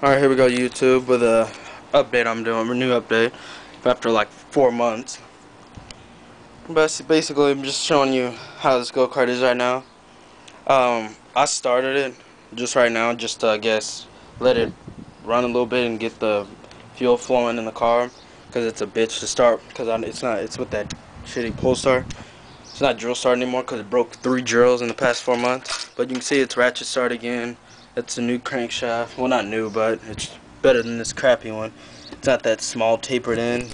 Alright, here we go, YouTube, with a update I'm doing, a new update after like 4 months. But basically, I'm just showing you how this go-kart is right now. I started it just right now, just to, I guess, let it run a little bit and get the fuel flowing in the car, because it's a bitch to start, because it's with that shitty pull start. It's not drill start anymore, because it broke 3 drills in the past 4 months. But you can see it's ratchet start again. It's a new crankshaft. Well, not new, but it's better than this crappy one. It's not that small tapered in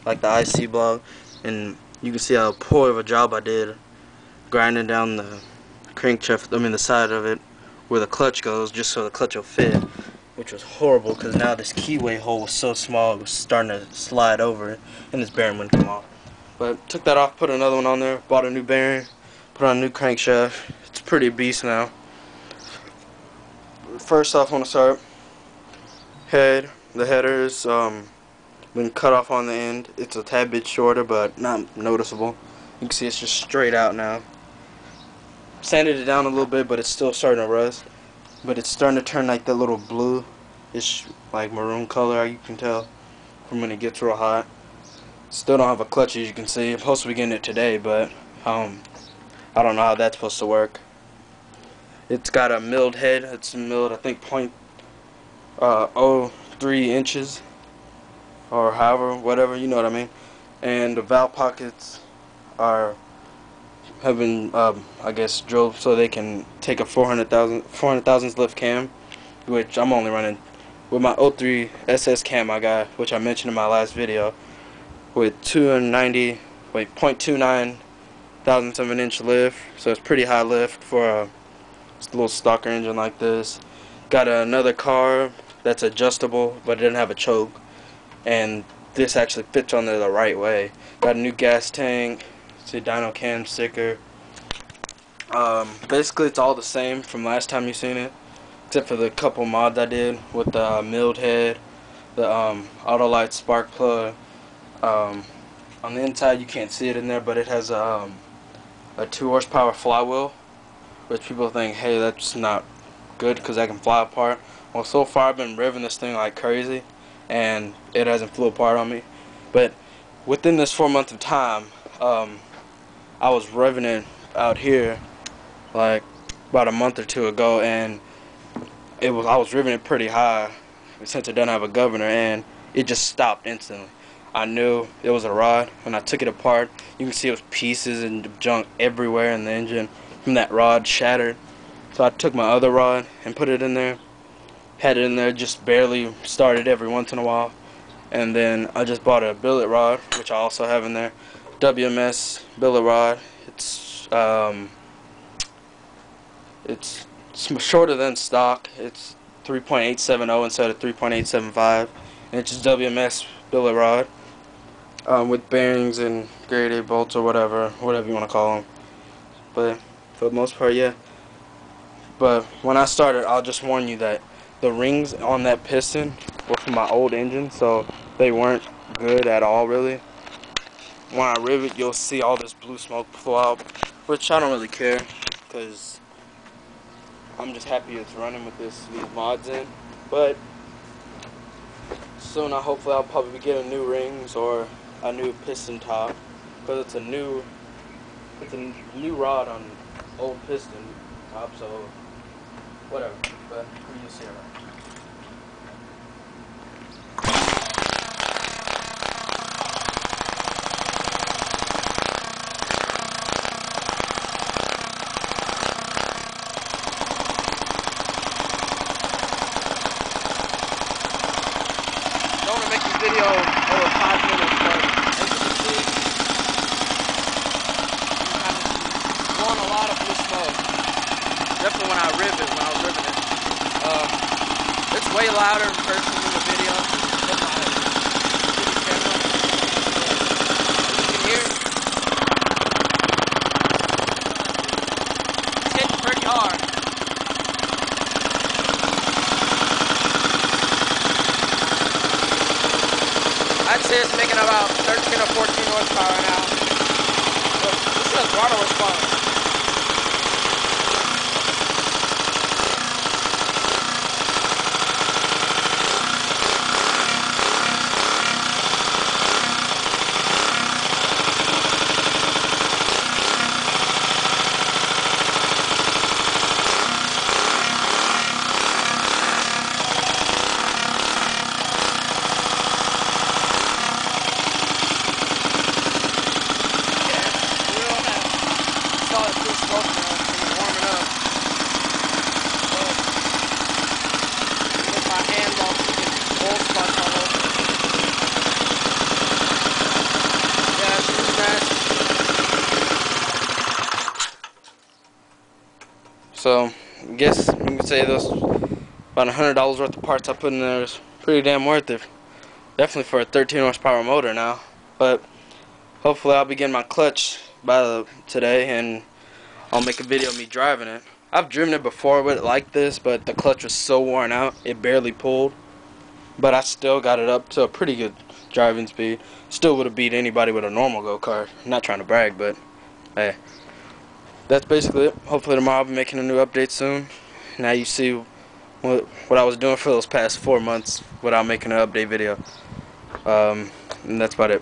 like the IC block. And you can see how poor of a job I did grinding down the crankshaft, the side of it where the clutch goes, just so the clutch will fit, which was horrible because now this keyway hole was so small it was starting to slide over it and this bearing wouldn't come off. But took that off, put another one on there, bought a new bearing, put on a new crankshaft. It's pretty beast now. First off, I want to start the header is been cut off on the end. It's a tad bit shorter, but not noticeable. You can see it's just straight out now. Sanded it down a little bit, but it's still starting to rust. But it's starting to turn like that little bluish, like maroon color, you can tell from when it gets real hot. Still don't have a clutch, as you can see. I'm supposed to be getting it today, but I don't know how that's supposed to work. It's got a milled head. It's milled, I think, 0.03 inches, or however, whatever, you know what I mean. And the valve pockets have been, I guess, drilled so they can take a 400,000 lift cam, which I'm only running with my 03 SS cam I got, which I mentioned in my last video, with 0.29 thousandths of an inch lift. So it's pretty high lift for a little stocker engine like this. Got another car that's adjustable, but it didn't have a choke, and this actually fits on there the right way. Got a new gas tank. See, dyno cam sticker. Basically it's all the same from last time you seen it, except for the couple mods I did with the milled head, the auto light spark plug. On the inside you can't see it in there, but it has a 2 horsepower flywheel, which people think, hey, that's not good because that can fly apart. Well, so far I've been revving this thing like crazy and it hasn't flew apart on me. But within this 4 months of time, I was revving it out here like about a month or two ago, and I was revving it pretty high since it doesn't have a governor, and it just stopped instantly. I knew it was a rod. When I took it apart, you can see it was pieces and junk everywhere in the engine from that rod shattered. So I took my other rod and put it in there, had it in there, just barely started every once in a while. And then I just bought a billet rod, which I also have in there, WMS billet rod. It's shorter than stock. It's 3.870 instead of 3.875, and it's just WMS billet rod with bearings and grade A bolts or whatever you want to call them. But for the most part, yeah. But when I started, I'll just warn you that the rings on that piston were from my old engine, so they weren't good at all, really. When I rev it, you'll see all this blue smoke flow out, which I don't really care, because I'm just happy it's running with these mods in. But soon, hopefully, I'll probably get a new rings or a new piston top, because it's a new rod on old piston top, so whatever. But you'll see it right. Don't want to make this video over 5 minutes, but as you can see, I'm blowing a lot of blue smoke. Definitely when I was ripping it. It's way louder in person than the video. But my camera. You can hear it. It's hitting pretty hard. I'd say it's making about 13 or 14 horsepower now. But this is a throttle response. So I guess you can say those about $100 worth of parts I put in there is pretty damn worth it. Definitely for a 13 horsepower motor now. But hopefully I'll be getting my clutch by today, and I'll make a video of me driving it. I've driven it before with it like this, but the clutch was so worn out it barely pulled. But I still got it up to a pretty good driving speed. Still would have beat anybody with a normal go-kart. I'm not trying to brag, but hey, that's basically it. Hopefully tomorrow I'll be making a new update soon. Now you see what I was doing for those past 4 months without making an update video. And that's about it.